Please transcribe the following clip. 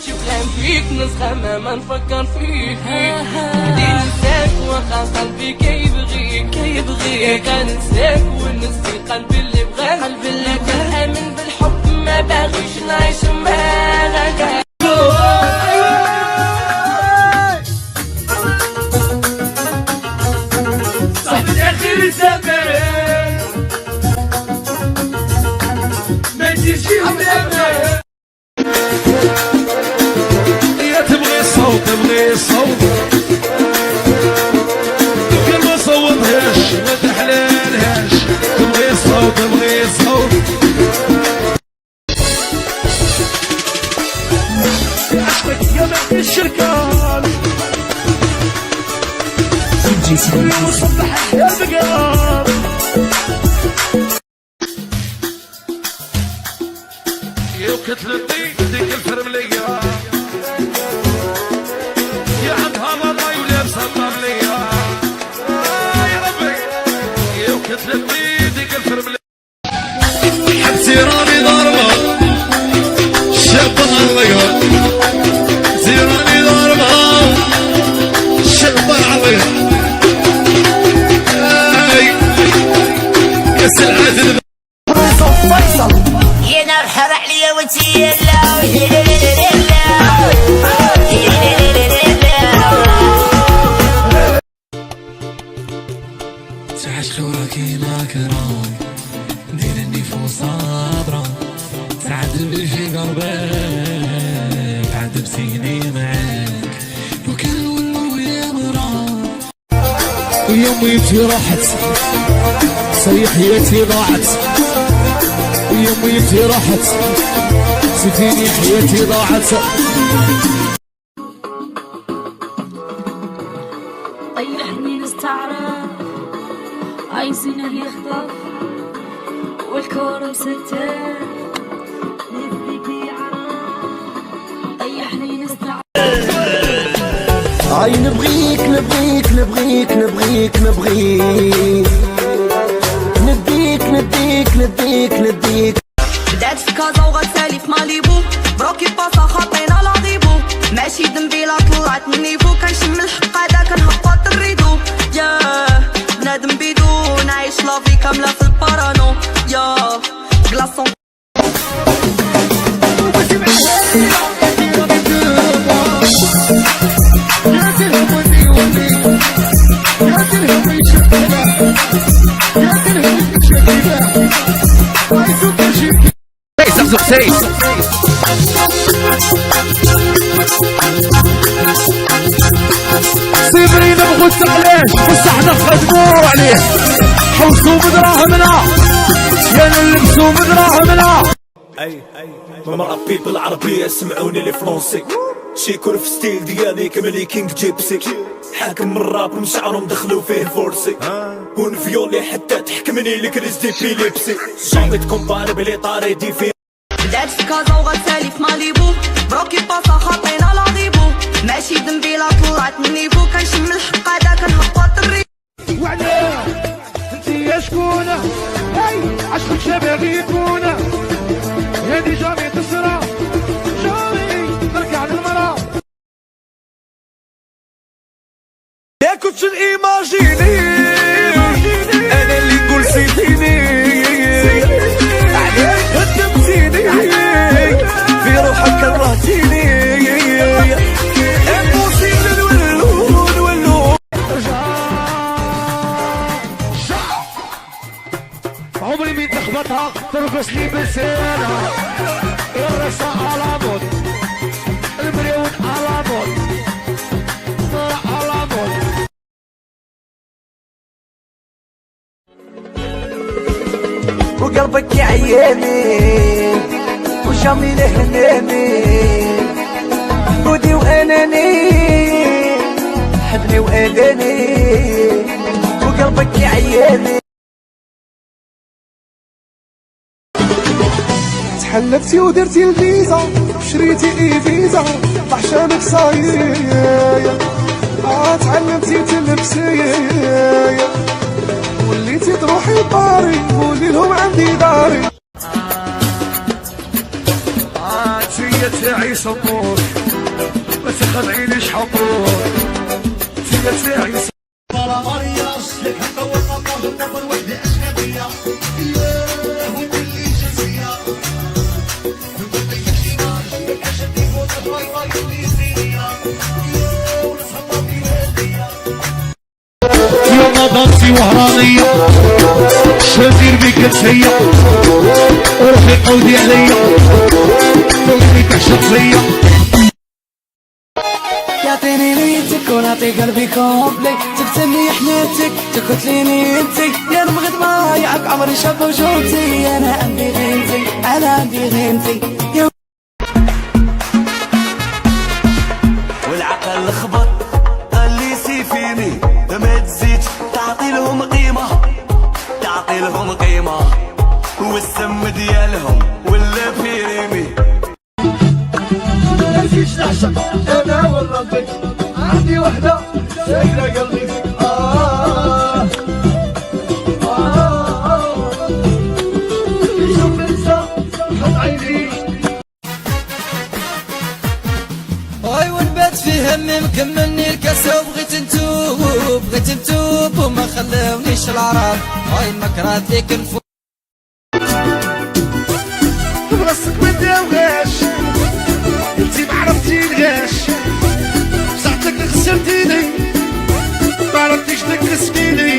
شبغان فيك نسخة ما نفكر فيك ننساك وخا قلبي كيبغيك غنساك ونسي قلبي اللي بغاك قلبي اللي كان آمن بالحب ما باغيش نعيش معاك صاحبي آخر الزمان ما تجيش الزمان تبغي الصوت كان ما صوتهاش ما تحلالهاش تبغي الصوت عشقك يا مهدي الشركان وصبح يا بقار يا وكتلتي ديك الفرملية يا عمها الله ولابسه الطبلية يا ربي يا وكتلتي ديك الفرملية حبسي راني ضربة الشاب عليا زيراني ضربة الشاب عليا يا سلعة فيصل يا نار حر عليا وانتي يلا تعشق وراكي ناكران دير النفوس صابرة تعذب في قلبك تعذب سيني معاك وكان ولو يا مران ويوميتي راحت حياتي ضاعت ويوميتي راحت سفيني حياتي ضاعت طيحني نستعرف عايزينه يخطف والكون مستر نبي طيحني نستعرف عاي نبغيك نبغيك نبغيك نبغيك نبغيك نديك نديك نديك نديك بدات في كازا وغتسالي في ماليبو بروكي باصا خاطينا لاغيبو ماشي دنبيلا طلعت من نيفو كنشم الحق هذا كنهبط الريدو ياه بنادم بيدو نعيش لافي كاملة في البارانو ياه كلاصون صبري نبغو التقلاش بصح نخدمو عليه حوسو بدراهمنا يا نلبسو بدراهمنا ماما ربي بالعربية سمعوني لي فرونسي شيكور في ستيل ديالي كملي كينج جيبسي حاكم من الراب مشعرهم دخلو فيه فورسي ونفيولي حتى تحكمني لكريز ديبيليبسي جامي تكومباري بلي طاري دي في بدات في كازا وغتسالي في ماليبو بروكي باصا خاطينا لاغيبو ماشي دنبيلا طلعت من نيفو كنشم الحق هذا كنهبط الريدو وعلاه انتي يا شكونه هاي عشقك شبابي يكونه هادي جامي تسرى جامي ترجع للمرا يا كنتش الايماجيني انا اللي نقول سيبيني عليك هدمتيني في روحك كرهتيني امبوسيبل نولو عمري مين تخبطها ترقص لي بلسانها الرقصة على مود البريود على مود على مود وقلبك يا عياني وجامي لهناني ودي واناني حبني واداني وقلبك يا عياني تحلفتي ودرتي الفيزا وشريتي اي فيزا عشانك صاير تعلمتي تلبسي وليتي تروحي باري قولي لهم عندي داري تعيش امور جلس هي وروحي قودي عليا فوقني تعشق فيا يعطيني نيتك ونعطي قلبي كومبلي تبتلي حنيتك تقتليني انتي يا نبغي ضايعك عمري شاب وشومتي انا عندي غيمتي انا عندي غيمتي والعقل خبط قال لي سي فيني ما تزيدش تعطي لهم قيمه تعطي لهم قيمه والسم ديالهم ولا في ريمي نمشيش نعشق انا والربي عندي وحده ساكنه قلبي يشوف انسى حط عيني هاي ونبات في همي مكملني الكاسة وبغيت نتوب وما خلاونيش العرب هاي المكرات لي كنفو راسك ما داوغاش انتي معرفتي الغاش ساعتك خسرتيني معرفتيش تكسبيني